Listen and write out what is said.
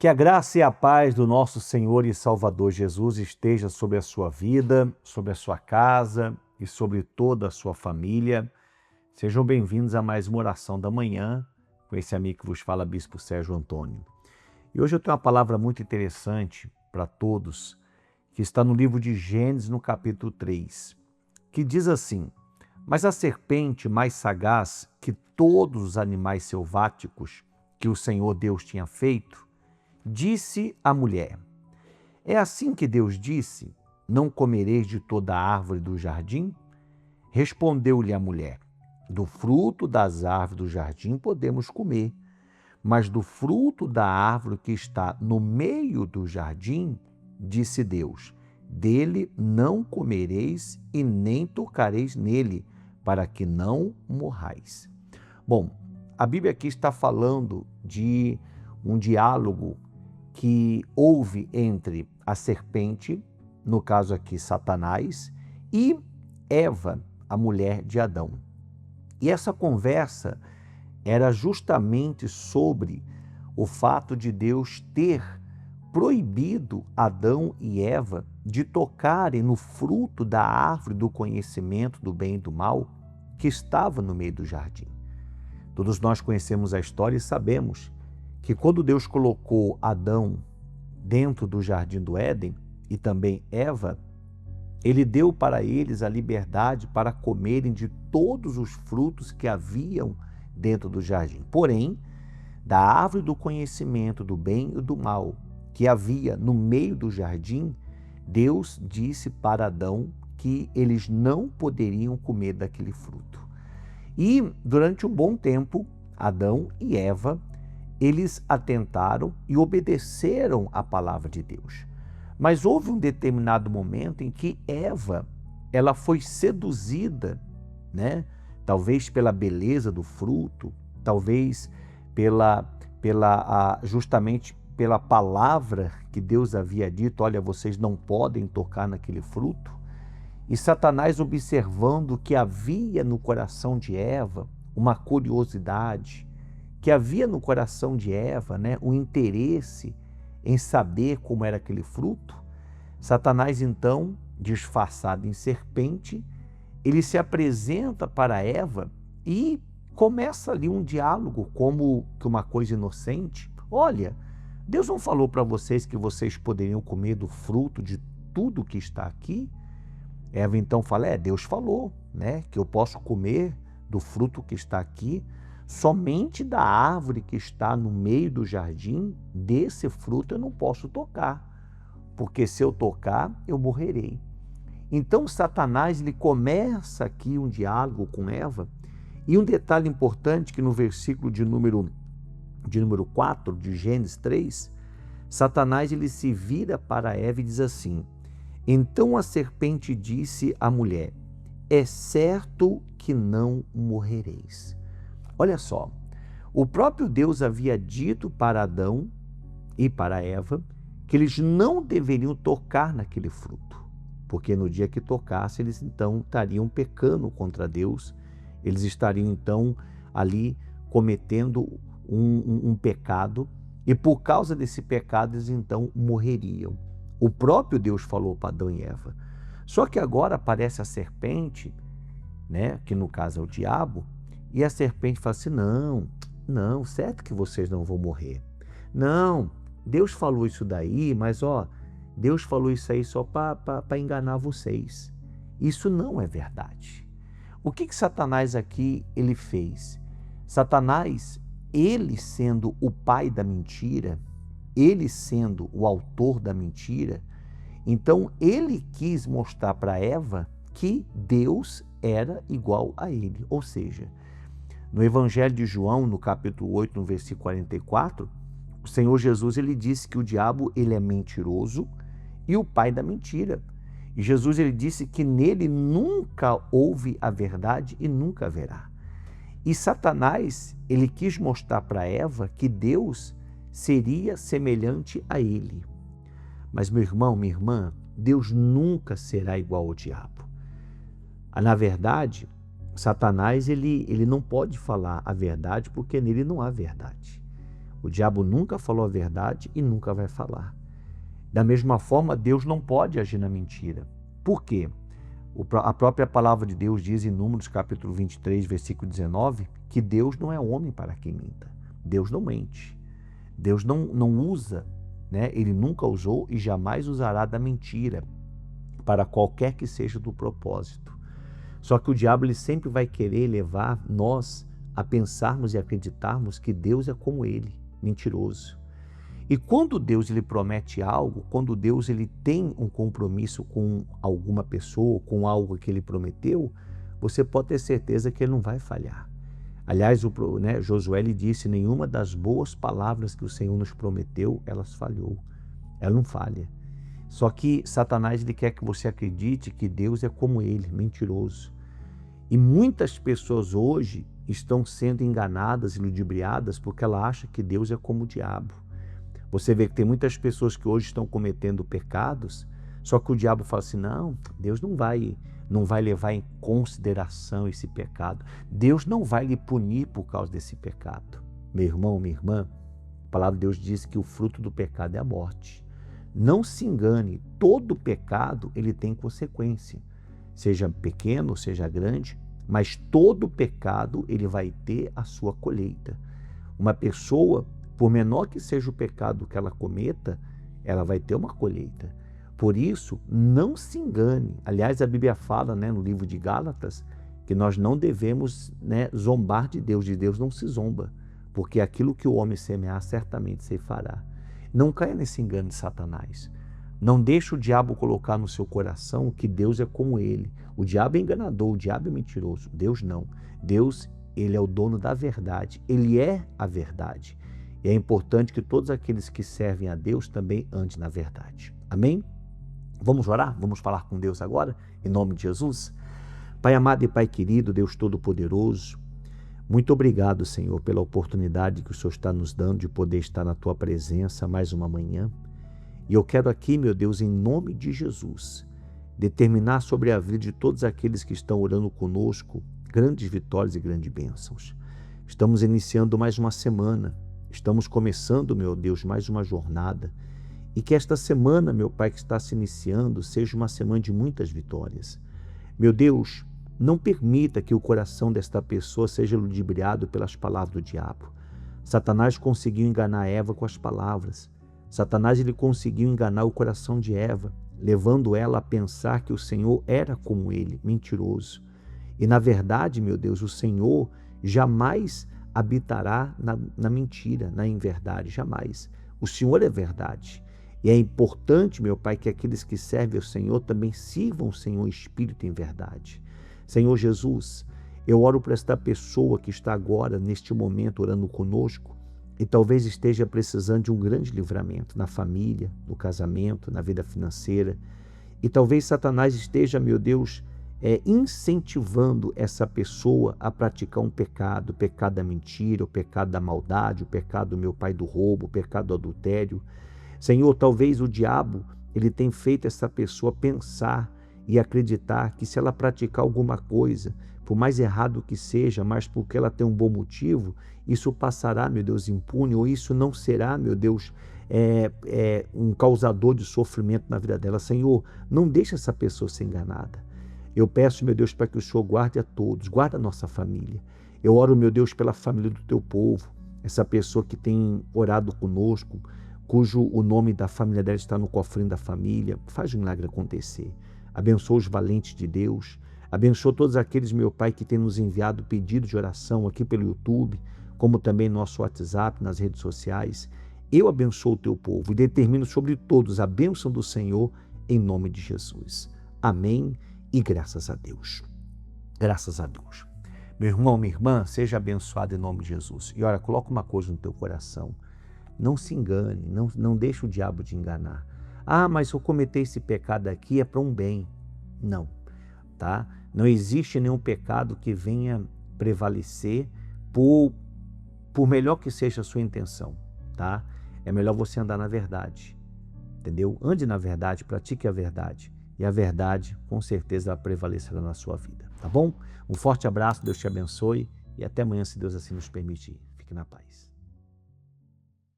Que a graça e a paz do nosso Senhor e Salvador Jesus esteja sobre a sua vida, sobre a sua casa e sobre toda a sua família. Sejam bem-vindos a mais uma oração da manhã com esse amigo que vos fala, Bispo Sérgio Antônio. E hoje eu tenho uma palavra muito interessante para todos, que está no livro de Gênesis, no capítulo 3, que diz assim: Mas a serpente, mais sagaz que todos os animais selváticos que o Senhor Deus tinha feito, disse à mulher: É assim que Deus disse: Não comereis de toda a árvore do jardim? Respondeu-lhe a mulher: Do fruto das árvores do jardim podemos comer, mas do fruto da árvore que está no meio do jardim, disse Deus: Dele não comereis e nem tocareis nele, para que não morrais. Bom, a Bíblia aqui está falando de um diálogo que houve entre a serpente, no caso aqui Satanás, e Eva, a mulher de Adão. E essa conversa era justamente sobre o fato de Deus ter proibido Adão e Eva de tocarem no fruto da árvore do conhecimento do bem e do mal que estava no meio do jardim. Todos nós conhecemos a história e sabemos que quando Deus colocou Adão dentro do jardim do Éden e também Eva, ele deu para eles a liberdade para comerem de todos os frutos que haviam dentro do jardim. Porém, da árvore do conhecimento do bem e do mal que havia no meio do jardim, Deus disse para Adão que eles não poderiam comer daquele fruto. E durante um bom tempo, Adão e Eva, eles atentaram e obedeceram à palavra de Deus. Mas houve um determinado momento em que Eva, ela foi seduzida, talvez pela beleza do fruto, talvez justamente pela palavra que Deus havia dito: olha, vocês não podem tocar naquele fruto. E Satanás, observando que havia no coração de Eva uma curiosidade, que havia no coração de Eva, o interesse em saber como era aquele fruto, Satanás, então, disfarçado em serpente, ele se apresenta para Eva e começa ali um diálogo como que uma coisa inocente. Olha, Deus não falou para vocês que vocês poderiam comer do fruto de tudo que está aqui? Eva então fala: Deus falou, que eu posso comer do fruto que está aqui, somente da árvore que está no meio do jardim, desse fruto eu não posso tocar, porque se eu tocar, eu morrerei. Então Satanás, ele começa aqui um diálogo com Eva, e um detalhe importante que no versículo de número 4 de Gênesis 3, Satanás, ele se vira para Eva e diz assim: Então a serpente disse à mulher: É certo que não morrereis. Olha só, o próprio Deus havia dito para Adão e para Eva que eles não deveriam tocar naquele fruto, porque no dia que tocassem, eles então estariam pecando contra Deus, eles estariam então ali cometendo um pecado, e por causa desse pecado eles então morreriam. O próprio Deus falou para Adão e Eva. Só que agora aparece a serpente, que no caso é o diabo, e a serpente fala assim: não, certo que vocês não vão morrer. Não, Deus falou isso daí, mas Deus falou isso aí só para enganar vocês. Isso não é verdade. O que Satanás aqui ele fez? Satanás, ele sendo o pai da mentira, ele sendo o autor da mentira, então ele quis mostrar para Eva que Deus era igual a ele. Ou seja, no Evangelho de João, no capítulo 8, no versículo 44, o Senhor Jesus, ele disse que o diabo, ele é mentiroso e o pai da mentira. E Jesus, ele disse que nele nunca houve a verdade e nunca haverá. E Satanás, ele quis mostrar para Eva que Deus seria semelhante a ele. Mas, meu irmão, minha irmã, Deus nunca será igual ao diabo. Na verdade, Satanás, ele não pode falar a verdade porque nele não há verdade. O diabo nunca falou a verdade e nunca vai falar. Da mesma forma, Deus não pode agir na mentira. Por quê? A própria palavra de Deus diz em Números capítulo 23, versículo 19, que Deus não é homem para que minta. Deus não mente. Deus não usa, né? Ele nunca usou e jamais usará da mentira para qualquer que seja do propósito. Só que o diabo ele sempre vai querer levar nós a pensarmos e acreditarmos que Deus é como ele, mentiroso. E quando Deus ele promete algo, quando Deus ele tem um compromisso com alguma pessoa, com algo que ele prometeu, você pode ter certeza que ele não vai falhar. Aliás, Josué ele disse, nenhuma das boas palavras que o Senhor nos prometeu, elas falhou. Ela não falha. Só que Satanás ele quer que você acredite que Deus é como ele, mentiroso. E muitas pessoas hoje estão sendo enganadas e ludibriadas porque ela acha que Deus é como o diabo. Você vê que tem muitas pessoas que hoje estão cometendo pecados, só que o diabo fala assim, não, Deus não vai levar em consideração esse pecado. Deus não vai lhe punir por causa desse pecado. Meu irmão, minha irmã, a palavra de Deus diz que o fruto do pecado é a morte. Não se engane, todo pecado ele tem consequência. Seja pequeno, seja grande, mas todo pecado ele vai ter a sua colheita. Uma pessoa, por menor que seja o pecado que ela cometa, ela vai ter uma colheita. Por isso, não se engane. Aliás, a Bíblia fala, no livro de Gálatas, que nós não devemos zombar de Deus não se zomba, porque aquilo que o homem semear, certamente se fará. Não caia nesse engano de Satanás. Não deixe o diabo colocar no seu coração que Deus é como ele. O diabo é enganador, o diabo é mentiroso. Deus não. Deus, ele é o dono da verdade. Ele é a verdade. E é importante que todos aqueles que servem a Deus também andem na verdade. Amém? Vamos orar? Vamos falar com Deus agora, em nome de Jesus? Pai amado e Pai querido, Deus Todo-Poderoso, muito obrigado, Senhor, pela oportunidade que o Senhor está nos dando de poder estar na Tua presença mais uma manhã. E eu quero aqui, meu Deus, em nome de Jesus, determinar sobre a vida de todos aqueles que estão orando conosco grandes vitórias e grandes bênçãos. Estamos iniciando mais uma semana, estamos começando, meu Deus, mais uma jornada. E que esta semana, meu Pai, que está se iniciando, seja uma semana de muitas vitórias. Meu Deus, não permita que o coração desta pessoa seja ludibriado pelas palavras do diabo. Satanás conseguiu enganar Eva com as palavras. Satanás ele conseguiu enganar o coração de Eva, levando ela a pensar que o Senhor era como ele, mentiroso. E na verdade, meu Deus, o Senhor jamais habitará na mentira, na inverdade, jamais. O Senhor é verdade. E é importante, meu Pai, que aqueles que servem ao Senhor também sirvam o Senhor em espírito e em verdade. Senhor Jesus, eu oro por esta pessoa que está agora, neste momento, orando conosco e talvez esteja precisando de um grande livramento na família, no casamento, na vida financeira. E talvez Satanás esteja, meu Deus, incentivando essa pessoa a praticar um pecado, o pecado da mentira, o pecado da maldade, o pecado, meu Pai, do roubo, o pecado do adultério. Senhor, talvez o diabo ele tenha feito essa pessoa pensar e acreditar que se ela praticar alguma coisa, por mais errado que seja, mas porque ela tem um bom motivo, isso passará, meu Deus, impune, ou isso não será, meu Deus, um causador de sofrimento na vida dela. Senhor, não deixe essa pessoa ser enganada. Eu peço, meu Deus, para que o Senhor guarde a todos, guarde a nossa família. Eu oro, meu Deus, pela família do teu povo, essa pessoa que tem orado conosco, cujo o nome da família dela está no cofrinho da família. Faz um milagre acontecer. Abençoa os valentes de Deus. Abençoa todos aqueles, meu Pai, que têm nos enviado pedidos de oração aqui pelo YouTube, como também no nosso WhatsApp, nas redes sociais. Eu abençoo o teu povo e determino sobre todos a bênção do Senhor em nome de Jesus. Amém e graças a Deus. Graças a Deus. Meu irmão, minha irmã, seja abençoado em nome de Jesus. E olha, coloca uma coisa no teu coração. Não se engane, não deixe o diabo te enganar. Ah, mas se eu cometer esse pecado aqui é para um bem. Não, tá? Não existe nenhum pecado que venha prevalecer por melhor que seja a sua intenção, tá? É melhor você andar na verdade, entendeu? Ande na verdade, pratique a verdade. E a verdade, com certeza, ela prevalecerá na sua vida, tá bom? Um forte abraço, Deus te abençoe e até amanhã, se Deus assim nos permitir. Fique na paz.